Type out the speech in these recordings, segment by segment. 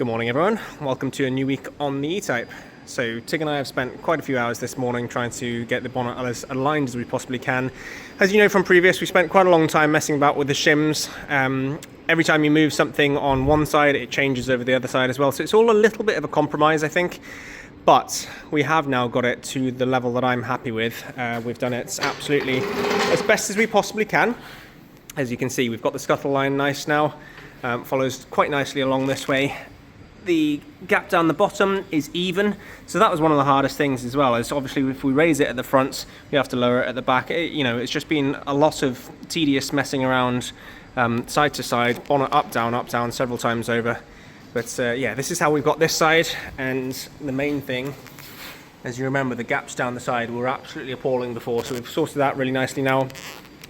Good morning everyone, welcome to a new week on the E-Type. So Tig and I have spent quite a few hours this morning trying to get the bonnet as aligned as we possibly can. As you know from previous, we spent quite a long time messing about with the shims. Every time you move something on one side, it changes over the other side as well. So it's all a little bit of a compromise, I think. But we have now got it to the level that I'm happy with. We've done it absolutely as best as we possibly can. As you can see, we've got the scuttle line nice now. Follows quite nicely along this way. The gap down the bottom is even, so that was one of the hardest things as well, is obviously if we raise it at the front, we have to lower it at the back. It's just been a lot of tedious messing around side to side, bonnet up, down, several times over. But yeah, this is how we've got this side, and the main thing, as you remember, the gaps down the side were absolutely appalling before, so we've sorted that really nicely now.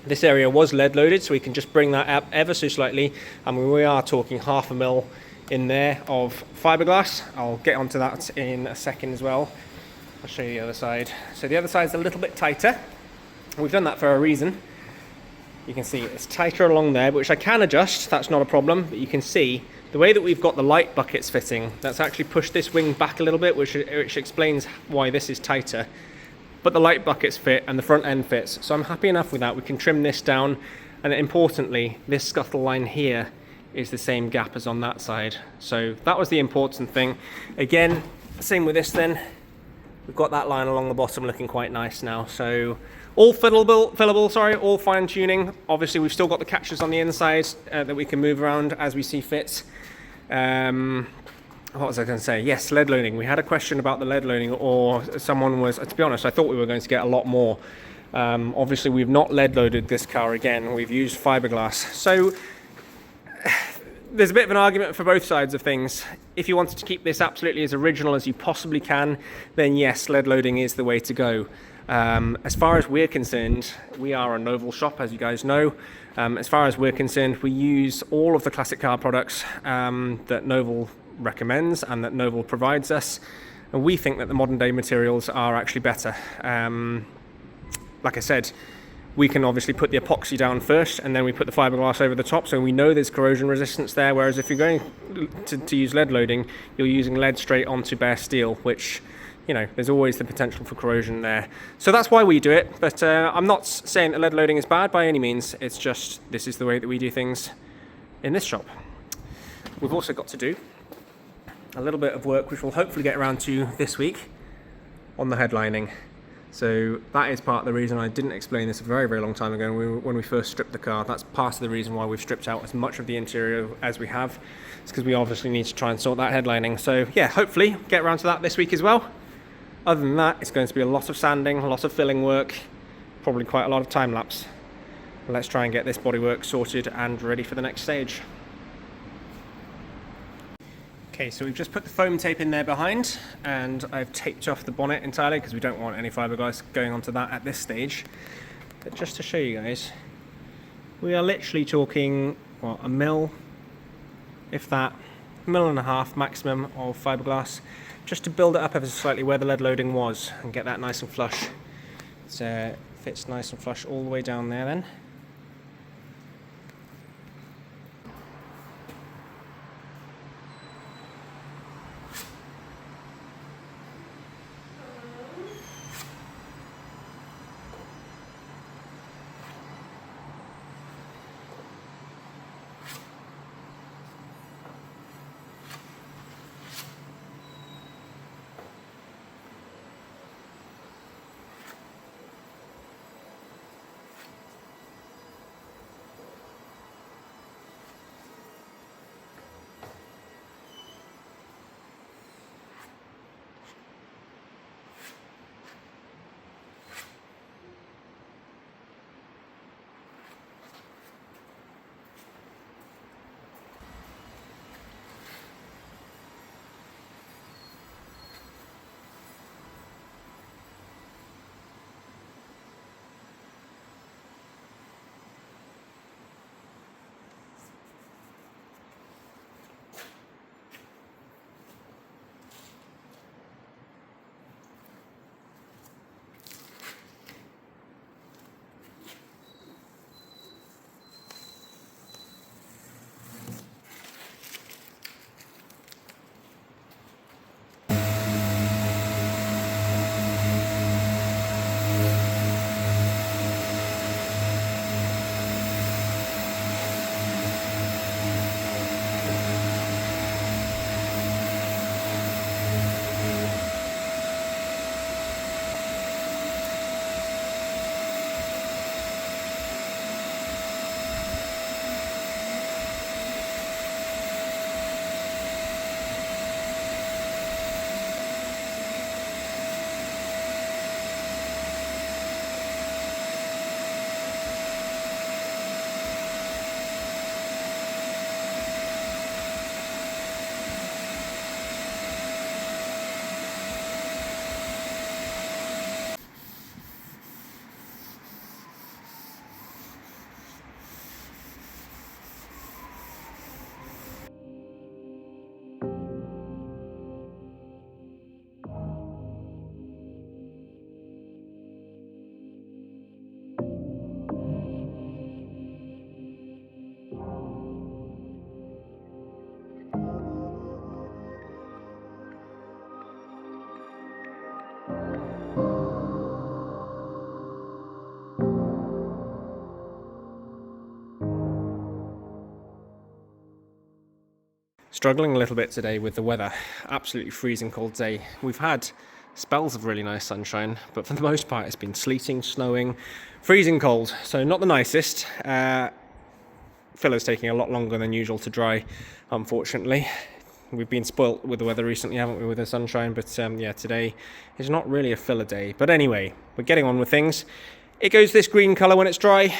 This area was lead loaded, so we can just bring that up ever so slightly. I mean, we are talking 0.5 mil in there of fiberglass. I'll get onto that in a second as well. I'll show you the other side. So the other side is a little bit tighter. We've done that for a reason. You can see it's tighter along there, which I can adjust, that's not a problem, but you can see the way that we've got the light buckets fitting, that's actually pushed this wing back a little bit, which explains why this is tighter. But the light buckets fit and the front end fits, so I'm happy enough with that. We can trim this down, and importantly, this scuttle line here is the same gap as on that side. So that was the important thing. Again, same with this then. We've got that line along the bottom looking quite nice now. So all fillable, all fine tuning. Obviously we've still got the catches on the inside that we can move around as we see fit. What was I going to say? Yes, lead loading. We had a question about the lead loading, or someone was, to be honest, I thought we were going to get a lot more. Obviously we've not lead loaded this car again. We've used fiberglass. So there's a bit of an argument for both sides of things. If you wanted to keep this absolutely as original as you possibly can, then yes, lead loading is the way to go. As far as we're concerned, we are a Noval shop, as you guys know. As far as we're concerned, we use all of the classic car products that Noval recommends and that Noval provides us. And we think that the modern day materials are actually better. Like I said, we can obviously put the epoxy down first and then we put the fiberglass over the top, so we know there's corrosion resistance there, whereas if you're going to use lead loading, you're using lead straight onto bare steel, which, there's always the potential for corrosion there. So that's why we do it, but I'm not saying that lead loading is bad by any means, it's just this is the way that we do things in this shop. We've also got to do a little bit of work, which we'll hopefully get around to this week, on the headlining. So that is part of the reason I didn't explain this a very, very long time ago when we first stripped the car. That's part of the reason why we've stripped out as much of the interior as we have. It's because we obviously need to try and sort that headlining. So yeah, hopefully get around to that this week as well. Other than that, it's going to be a lot of sanding, a lot of filling work, probably quite a lot of time lapse. Let's try and get this bodywork sorted and ready for the next stage. Okay, so we've just put the foam tape in there behind, and I've taped off the bonnet entirely because we don't want any fiberglass going onto that at this stage. But just to show you guys, we are literally talking, what, 1 mil, if that, 1.5 mil maximum of fiberglass, just to build it up ever so slightly where the lead loading was and get that nice and flush. It fits nice and flush all the way down there then. Struggling a little bit today with the weather. Absolutely freezing cold day. We've had spells of really nice sunshine, but for the most part it's been sleeting, snowing, freezing cold. So not the nicest. Filler's taking a lot longer than usual to dry, unfortunately. We've been spoilt with the weather recently, haven't we, with the sunshine? But yeah, today is not really a filler day. But anyway, we're getting on with things. It goes this green colour when it's dry,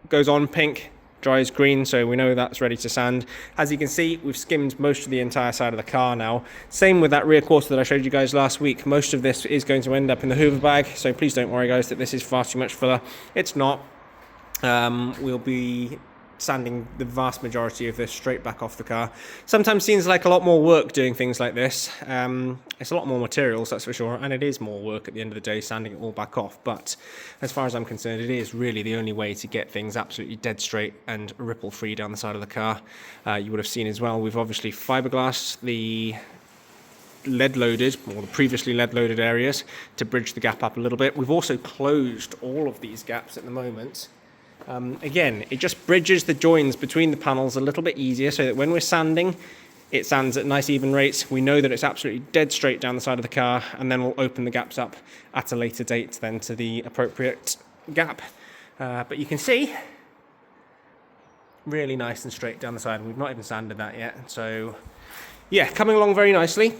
goes on pink, dries green, so we know that's ready to sand. As you can see, we've skimmed most of the entire side of the car now. Same with that rear quarter that I showed you guys last week. Most of this is going to end up in the hoover bag, so please don't worry guys that this is far too much filler. It's not. We'll be sanding the vast majority of this straight back off the car. Sometimes seems like a lot more work doing things like this. It's a lot more materials, that's for sure, and it is more work at the end of the day sanding it all back off, but as far as I'm concerned it is really the only way to get things absolutely dead straight and ripple free down the side of the car. You would have seen as well, we've obviously fiberglassed the lead loaded, or the previously lead loaded areas to bridge the gap up a little bit. We've also closed all of these gaps at the moment. Again, it just bridges the joins between the panels a little bit easier so that when we're sanding, it sands at nice even rates. We know that it's absolutely dead straight down the side of the car, and then we'll open the gaps up at a later date then to the appropriate gap. But you can see, really nice and straight down the side. We've not even sanded that yet. So yeah, coming along very nicely.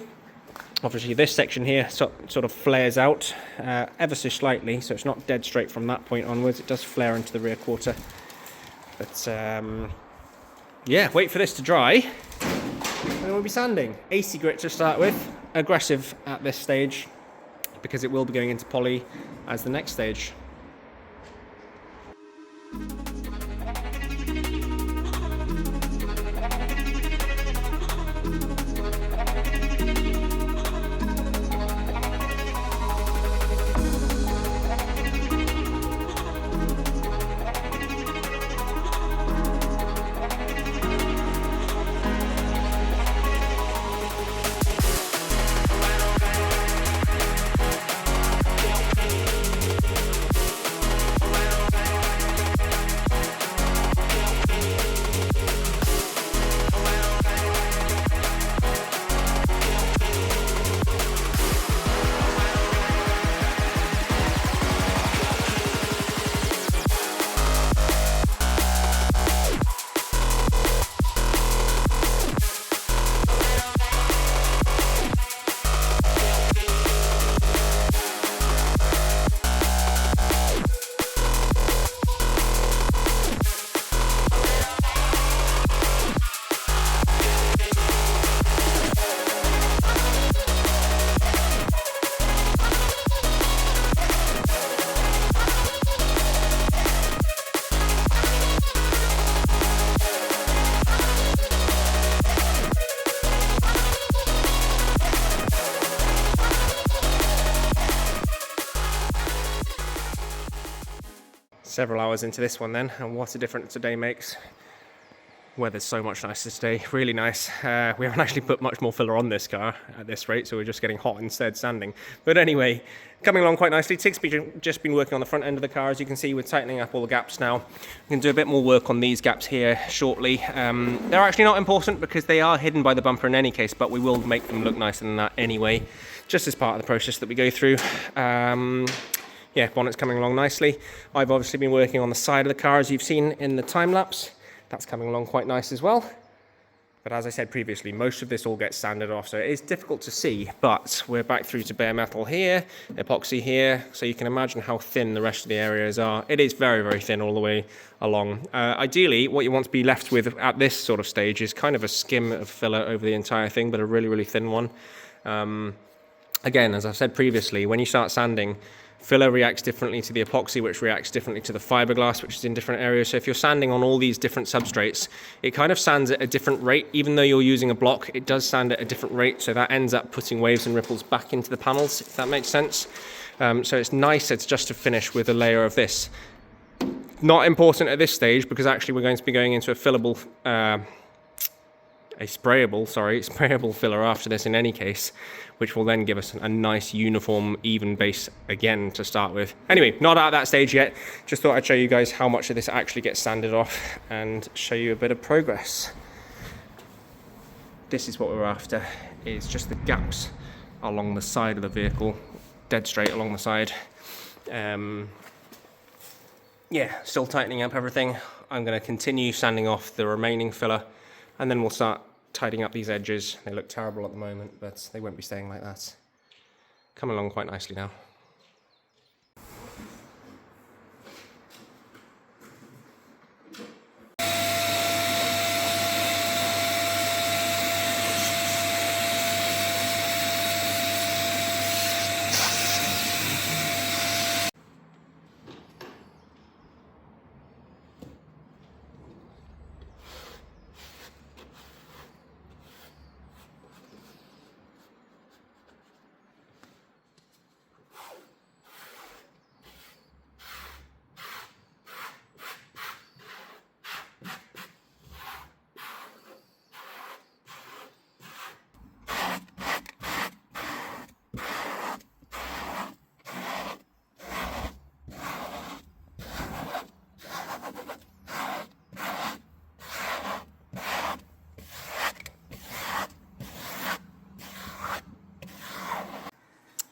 Obviously this section here sort of flares out ever so slightly, so it's not dead straight from that point onwards. It does flare into the rear quarter. But yeah, wait for this to dry, and then we'll be sanding. AC grit to start with, aggressive at this stage, because it will be going into poly as the next stage. Several hours into this one then, and what a difference today makes. Weather's so much nicer today, really nice. We haven't actually put much more filler on this car at this rate, so we're just getting hot instead sanding. But anyway, coming along quite nicely. Tig's just been working on the front end of the car. As you can see, we're tightening up all the gaps now. We can do a bit more work on these gaps here shortly. They're actually not important because they are hidden by the bumper in any case, but we will make them look nicer than that anyway, just as part of the process that we go through. Yeah, bonnet's coming along nicely. I've obviously been working on the side of the car, as you've seen in the time lapse. That's coming along quite nice as well. But as I said previously, most of this all gets sanded off, so it is difficult to see, but we're back through to bare metal here, epoxy here, so you can imagine how thin the rest of the areas are. It is very, very thin all the way along. Ideally, what you want to be left with at this sort of stage is kind of a skim of filler over the entire thing, but a really, really thin one. Again, as I've said previously, when you start sanding, filler reacts differently to the epoxy, which reacts differently to the fiberglass, which is in different areas. So if you're sanding on all these different substrates, it kind of sands at a different rate. Even though you're using a block, it does sand at a different rate. So that ends up putting waves and ripples back into the panels, if that makes sense. So it's nicer just to finish with a layer of this. Not important at this stage, because actually we're going to be going into a fillable, sprayable filler after this in any case, which will then give us a nice uniform even base again to start with. Anyway, not at that stage yet, just thought I'd show you guys how much of this actually gets sanded off and show you a bit of progress. this is what we're after, is just the gaps along the side of the vehicle, dead straight along the side. Yeah, still tightening up everything. I'm going to continue sanding off the remaining filler, and then we'll start tidying up these edges. They look terrible at the moment, but they won't be staying like that. Coming along quite nicely now.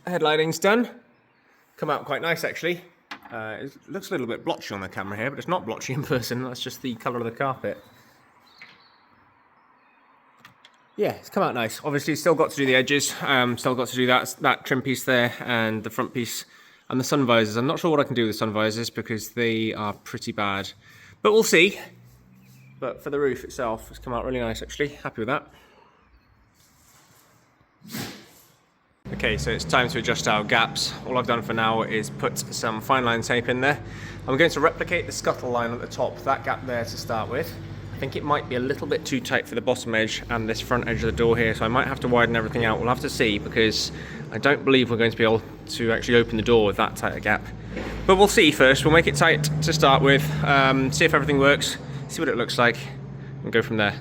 Headlighting's done. Come out quite nice actually. It looks a little bit blotchy on the camera here, but it's not blotchy in person. That's just the colour of the carpet. Yeah, it's come out nice. Obviously, still got to do the edges. Still got to do that trim piece there and the front piece and the sun visors. I'm not sure what I can do with the sun visors because they are pretty bad, but we'll see. But for the roof itself, it's come out really nice actually. Happy with that. Okay, so it's time to adjust our gaps. All I've done for now is put some fine line tape in there. I'm going to replicate the scuttle line at the top, that gap there to start with. I think it might be a little bit too tight for the bottom edge and this front edge of the door here, so I might have to widen everything out. We'll have to see, because I don't believe we're going to be able to actually open the door with that tight a gap. But we'll see first. We'll make it tight to start with, see if everything works, see what it looks like, and go from there.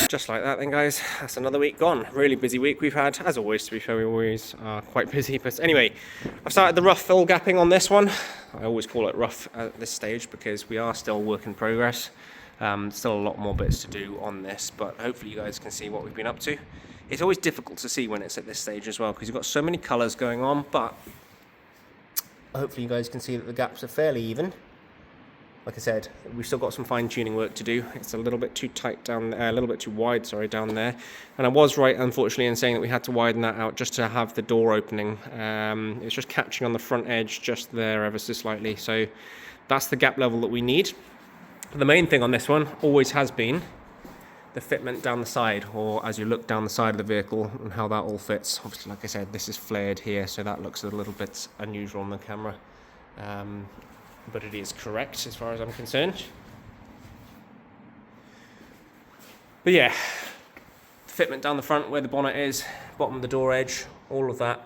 Just like that then guys, that's another week gone. Really busy week we've had, as always, to be fair. We always are quite busy, but anyway, I've started the rough fill gapping on this one. I always call it rough at this stage because we are still work in progress. Still a lot more bits to do on this, but hopefully you guys can see what we've been up to. It's always difficult to see when it's at this stage as well because you've got so many colours going on, but hopefully you guys can see that the gaps are fairly even. Like I said, we've still got some fine-tuning work to do. It's a little bit too tight down there, a little bit too wide, sorry, down there. And I was right, unfortunately, in saying that we had to widen that out just to have the door opening. It's just catching on the front edge just there ever so slightly. So that's the gap level that we need. The main thing on this one always has been the fitment down the side, or as you look down the side of the vehicle and how that all fits. Obviously, like I said, this is flared here, so that looks a little bit unusual on the camera. But it is correct as far as I'm concerned. But yeah, fitment down the front where the bonnet is, bottom of the door edge, all of that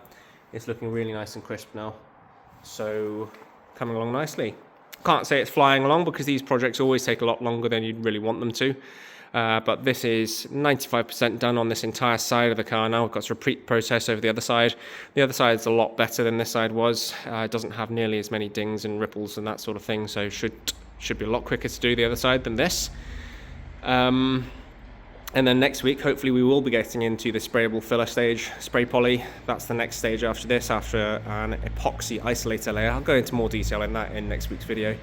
is looking really nice and crisp now. So coming along nicely. Can't say it's flying along because these projects always take a lot longer than you'd really want them to. But this is 95% done on this entire side of the car now. We've got to repeat process over the other side. The other side is a lot better than this side was. It doesn't have nearly as many dings and ripples and that sort of thing, so should be a lot quicker to do the other side than this. And then next week, hopefully we will be getting into the sprayable filler stage, spray poly. That's the next stage after this, after an epoxy isolator layer. I'll go into more detail in that in next week's video.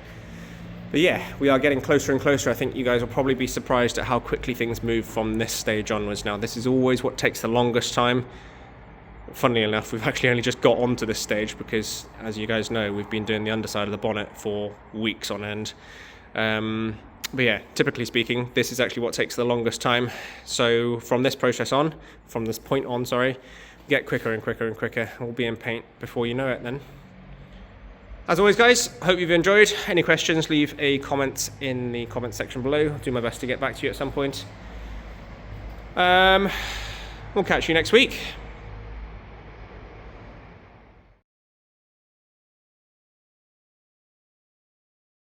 But yeah, we are getting closer and closer. I think you guys will probably be surprised at how quickly things move from this stage onwards. Now, this is always what takes the longest time. Funnily enough, we've actually only just got onto this stage because, as you guys know, we've been doing the underside of the bonnet for weeks on end. But yeah, typically speaking, this is actually what takes the longest time. So from this point on, get quicker and quicker and quicker. We'll be in paint before you know it then. As always, guys, hope you've enjoyed. Any questions, leave a comment in the comment section below. I'll do my best to get back to you at some point. We'll catch you next week.